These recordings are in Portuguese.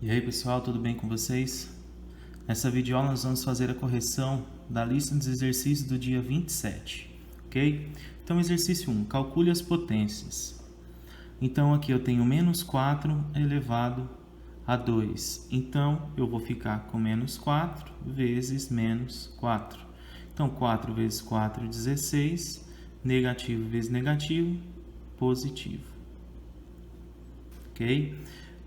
E aí pessoal, tudo bem com vocês? Nessa videoaula nós vamos fazer a correção da lista dos exercícios do dia 27, ok? Então exercício 1, calcule as potências. Então aqui eu tenho menos 4 elevado a 2, então eu vou ficar com menos 4 vezes menos 4. Então 4 vezes 4, 16, negativo vezes negativo, positivo, ok?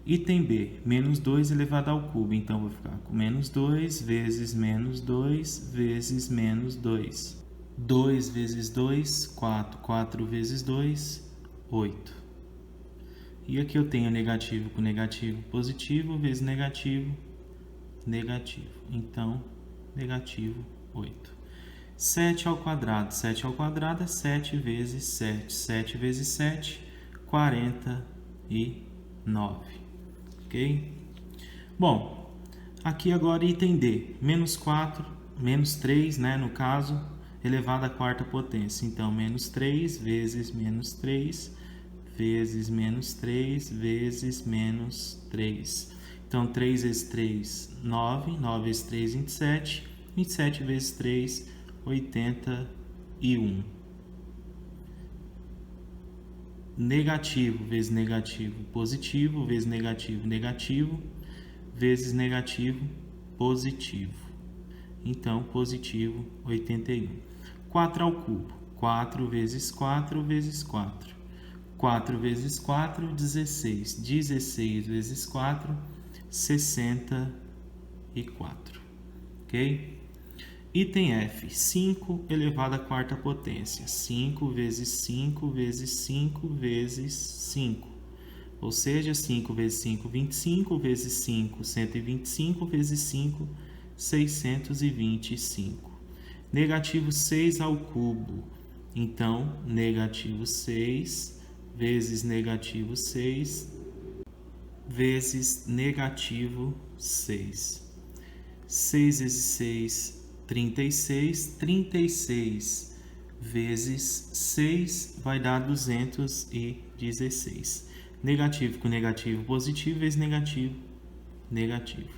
Item B, menos 2 elevado ao cubo. Então, vou ficar com menos 2 vezes menos 2 vezes menos 2. 2 vezes 2, 4. 4 vezes 2, 8. E aqui eu tenho negativo com negativo, positivo, vezes negativo, negativo. Então, negativo 8. 7 ao quadrado. 7 ao quadrado é 7 vezes 7. 7 vezes 7, 49. Ok? Bom, aqui agora item D, menos 4, menos 3, né, no caso, elevado à quarta potência. Então, menos 3 vezes menos 3, vezes menos 3, vezes menos 3. Então, 3 vezes 3, 9, 9 vezes 3, 27, 27 vezes 3, 81. Negativo vezes negativo, positivo, vezes negativo, negativo, vezes negativo, positivo. Então, positivo, 81. 4 ao cubo. 4 vezes 4 vezes 4. 4 vezes 4, 16. 16 vezes 4, 64. Ok? Item F, 5 elevado à quarta potência. 5 vezes 5 vezes 5 vezes 5. Ou seja, 5 vezes 5, 25, vezes 5, 125, vezes 5, 625. Negativo 6 ao cubo. Então, negativo 6 vezes negativo 6 vezes negativo 6. 6 vezes 6, 36, 36 vezes 6 vai dar 216. Negativo com negativo, positivo vezes negativo, negativo.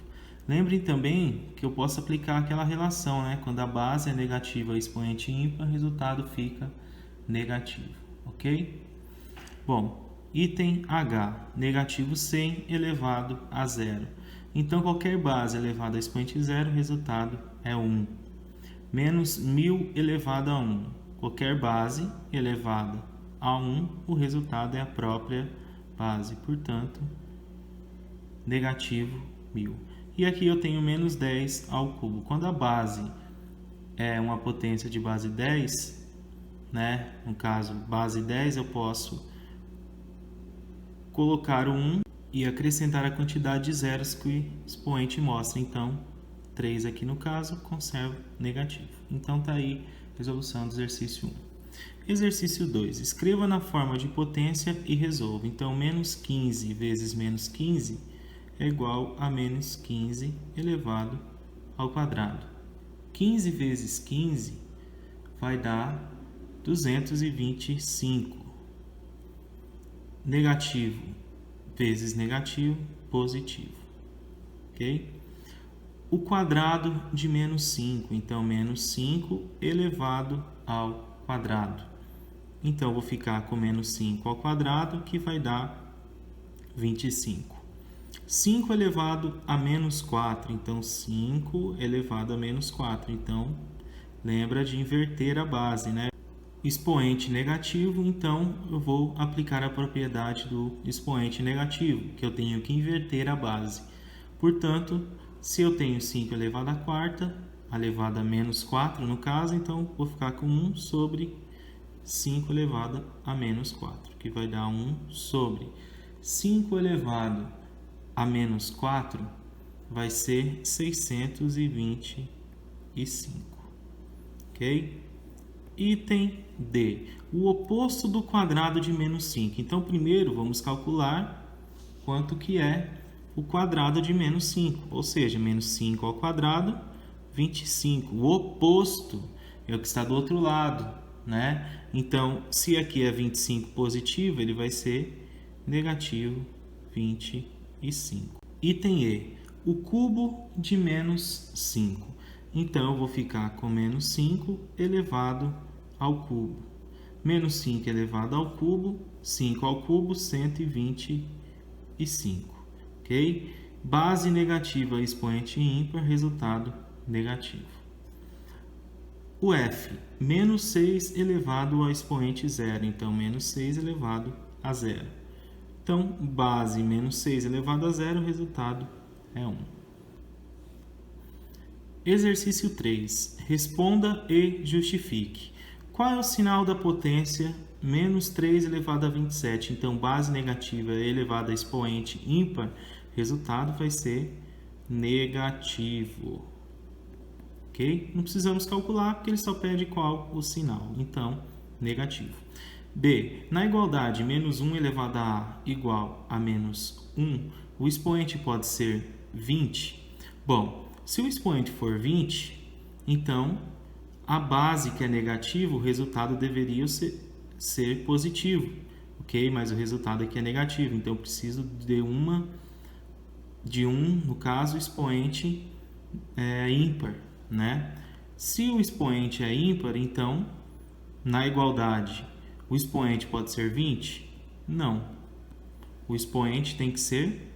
Lembrem também que eu posso aplicar aquela relação, né? Quando a base é negativa, expoente ímpar, o resultado fica negativo, ok? Bom, item H, negativo 100 elevado a 0. Então, qualquer base elevada a expoente zero, o resultado é 1. Menos 1000 elevado a 1. Qualquer base elevada a 1, o resultado é a própria base. Portanto, negativo 1000. E aqui eu tenho menos 10 ao cubo. Quando a base é uma potência de base 10, né? No caso, base 10, eu posso colocar o 1 e acrescentar a quantidade de zeros que o expoente mostra. Então, 3 aqui no caso, conservo negativo. Então, está aí a resolução do exercício 1. Exercício 2. Escreva na forma de potência e resolva. Então, menos 15 vezes menos 15 é igual a menos 15 elevado ao quadrado. 15 vezes 15 vai dar 225. Negativo vezes negativo, positivo. Ok? O quadrado de menos 5. Então, menos 5 elevado ao quadrado. Então, vou ficar com menos 5 ao quadrado, que vai dar 25. 5 elevado a menos 4. Então, 5 elevado a menos 4. Então, lembra de inverter a base, né? Expoente negativo, então eu vou aplicar a propriedade do expoente negativo, que eu tenho que inverter a base. Portanto, se eu tenho 5 elevado à quarta, elevado a menos 4 no caso, então vou ficar com 1 sobre 5 elevado a menos 4, que vai dar 1 sobre 5 elevado a menos 4, vai ser 625, ok? Item D, o oposto do quadrado de menos 5. Então, primeiro vamos calcular quanto que é o quadrado de menos 5. Ou seja, menos 5 ao quadrado, 25. O oposto é o que está do outro lado, né? Então, se aqui é 25 positivo, ele vai ser negativo 25. Item E, o cubo de menos 5. Então, eu vou ficar com menos 5 elevado ao cubo. Menos 5 elevado ao cubo, 5 ao cubo, 125. Ok? Base negativa, expoente ímpar, resultado negativo. O F, menos 6 elevado ao expoente zero. Então, menos 6 elevado a zero. Então, base menos 6 elevado a zero, o resultado é 1. Exercício 3. Responda e justifique. Qual é o sinal da potência menos 3 elevado a 27? Então, base negativa elevada a expoente ímpar, resultado vai ser negativo. Ok? Não precisamos calcular, porque ele só pede qual o sinal. Então, negativo. B. Na igualdade, menos 1 elevado a A igual a menos 1, o expoente pode ser 20. Bom, se o expoente for 20, então a base que é negativa, o resultado deveria ser positivo, ok? Mas o resultado aqui é negativo, então eu preciso de um, no caso, expoente ímpar, né? Se o expoente é ímpar, então, na igualdade, o expoente pode ser 20? Não. O expoente tem que ser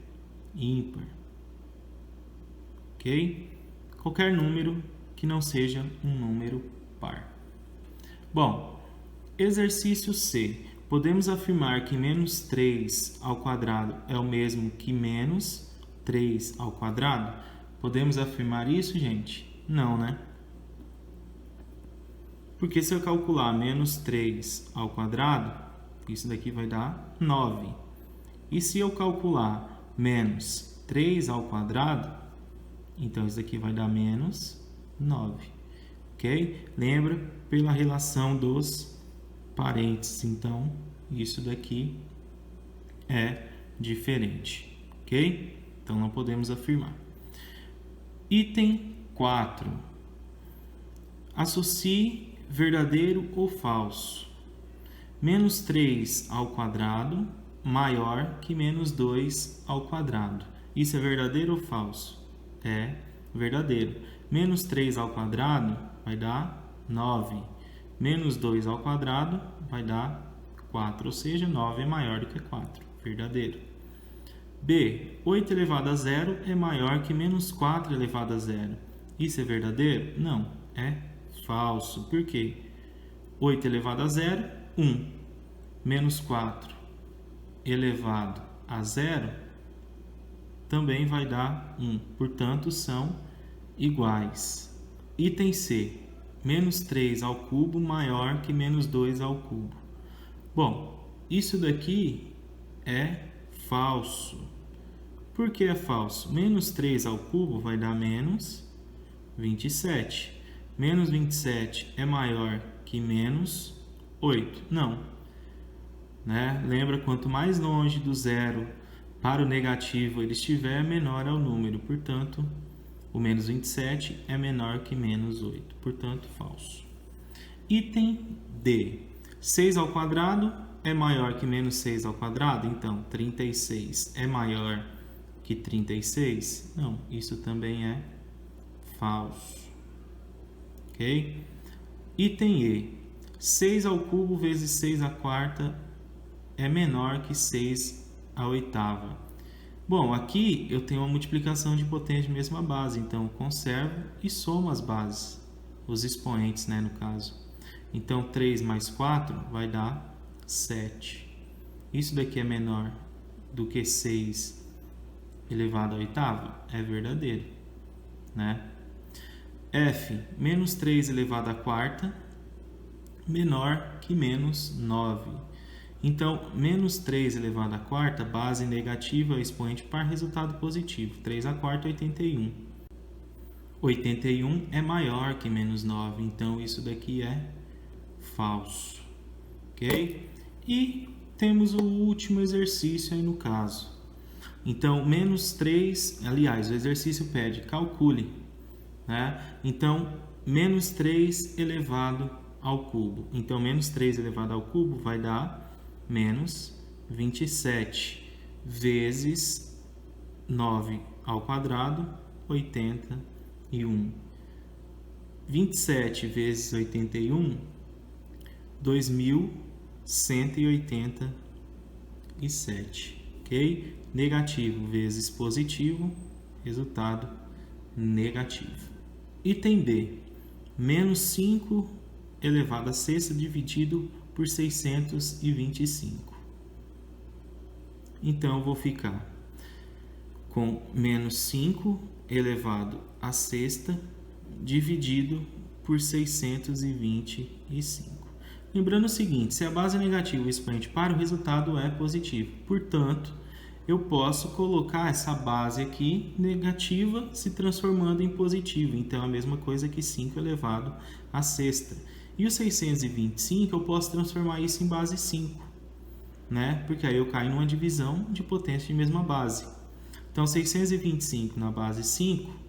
ímpar. Ok? Qualquer número que não seja um número par. Bom, exercício C. Podemos afirmar que menos 3 ao quadrado é o mesmo que menos 3 ao quadrado? Podemos afirmar isso, gente? Não, né? Porque se eu calcular menos 3 ao quadrado, isso daqui vai dar 9. E se eu calcular menos 3 ao quadrado, então isso daqui vai dar menos 9. Ok? Lembra? Pela relação dos parênteses. Então, isso daqui é diferente. Ok? Então, não podemos afirmar. Item 4. Associe verdadeiro ou falso. Menos 3 ao quadrado maior que menos 2 ao quadrado. Isso é verdadeiro ou falso? É verdadeiro. Menos 3 ao quadrado vai dar 9. Menos 2 ao quadrado vai dar 4. Ou seja, 9 é maior do que 4. Verdadeiro. B. 8 elevado a zero é maior que menos 4 elevado a zero. Isso é verdadeiro? Não. É falso. Por quê? 8 elevado a zero, 1. Menos 4 elevado a zero também vai dar 1. Portanto, são iguais. Item C. Menos 3 ao cubo maior que menos 2 ao cubo. Bom, isso daqui é falso. Por que é falso? Menos 3 ao cubo vai dar menos 27. Menos 27 é maior que menos 8. Não. Né? Lembra, quanto mais longe do zero para o negativo ele estiver, menor é o número. Portanto, o menos 27 é menor que menos 8. Portanto, falso. Item D. 6 ao quadrado é maior que menos 6 ao quadrado? Então, 36 é maior que 36? Não, isso também é falso. Ok? Item E. 6 ao cubo vezes 6 à quarta é menor que 6 à oitava. Bom, aqui eu tenho uma multiplicação de potência de mesma base, então conservo e somo as bases, os expoentes, né, no caso. Então, 3 mais 4 vai dar 7. Isso daqui é menor do que 6 elevado à oitava? É verdadeiro, né? F, menos 3 elevado à quarta, menor que menos 9. Então, menos 3 elevado à quarta, base negativa, expoente par, resultado positivo. 3 à quarta, 81. 81 é maior que menos 9, então isso daqui é falso. Ok? E temos o último exercício aí no caso. Então, menos 3, aliás, o exercício pede, calcule. Né? Então, menos 3 elevado ao cubo. Então, menos 3 elevado ao cubo vai dar menos 27 vezes 9 ao quadrado, 81. 27 vezes 81, 2.187, ok? Negativo vezes positivo, resultado negativo. Item B, menos 5 elevado a sexta dividido por 625. Então, eu vou ficar com menos 5 elevado a sexta dividido por 625. Lembrando o seguinte, se a base é negativa e o expoente par, o resultado é positivo. Portanto, eu posso colocar essa base aqui negativa se transformando em positivo. Então, é a mesma coisa que 5 elevado à sexta. E o 625 eu posso transformar isso em base 5, né? Porque aí eu caio numa divisão de potência de mesma base. Então, 625 na base 5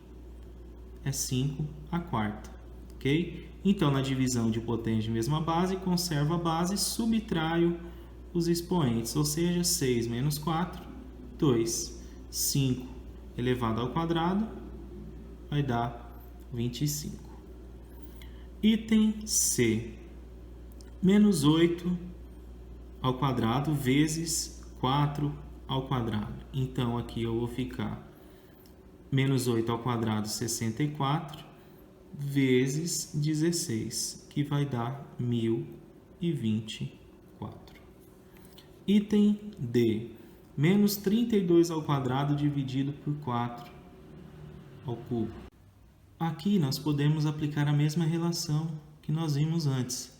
é 5 a quarta, ok? Então, na divisão de potência de mesma base, conservo a base, subtraio os expoentes, ou seja, 6 menos 4, 2. 5 elevado ao quadrado vai dar 25. Item C, menos 8 ao quadrado vezes 4 ao quadrado. Então, aqui eu vou ficar menos 8 ao quadrado, 64, vezes 16, que vai dar 1024. Item D, menos 32 ao quadrado dividido por 4 ao cubo. Aqui nós podemos aplicar a mesma relação que nós vimos antes,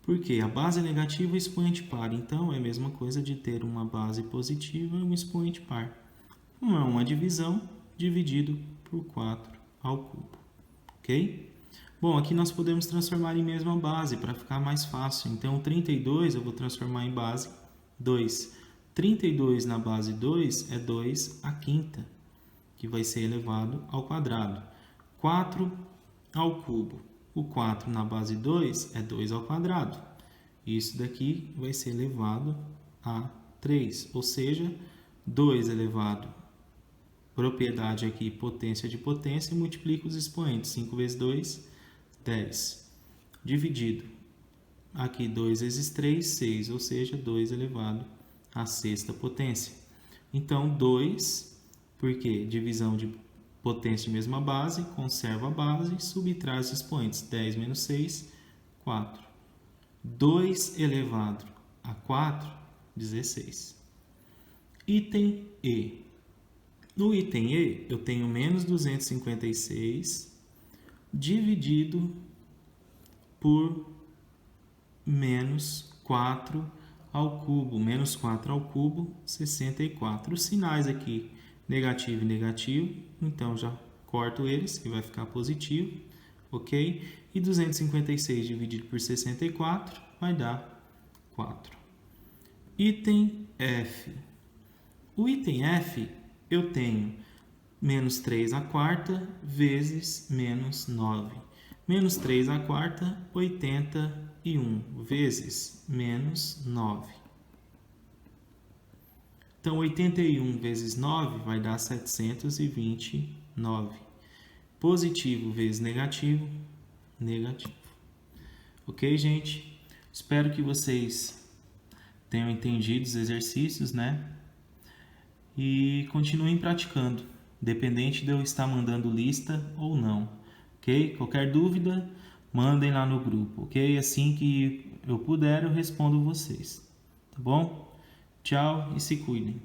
porque a base é negativa e o expoente par, então é a mesma coisa de ter uma base positiva e um expoente par. Não é uma divisão, dividido por 4 ao cubo, ok? Bom, aqui nós podemos transformar em mesma base para ficar mais fácil. Então, 32 eu vou transformar em base 2. 32 na base 2 é 2 à quinta, que vai ser elevado ao quadrado. 4 ao cubo. O 4 na base 2 é 2 ao quadrado. Isso daqui vai ser elevado a 3, ou seja, 2 elevado propriedade aqui, potência de potência, multiplica os expoentes. 5 vezes 2, 10. Dividido. Aqui 2 vezes 3, 6, ou seja, 2 elevado à sexta potência. Então, 2, porque divisão de potência de mesma base, conserva a base, subtrai os expoentes. 10 menos 6, 4. 2 elevado a 4, 16. Item E. No item E, eu tenho menos 256 dividido por menos 4 ao cubo. Menos 4 ao cubo, 64. Os sinais aqui, negativo e negativo, então já corto eles, que vai ficar positivo, ok? E 256 dividido por 64 vai dar 4. Item F. O item F, eu tenho menos 3 à quarta vezes menos 9. Menos 3 à quarta, 81, vezes menos 9. Então, 81 vezes 9 vai dar 729. Positivo vezes negativo, negativo. Ok, gente? Espero que vocês tenham entendido os exercícios, né? E continuem praticando, dependente de eu estar mandando lista ou não, ok? Qualquer dúvida, mandem lá no grupo, ok? Assim que eu puder, eu respondo vocês, tá bom? Tchau e se cuidem.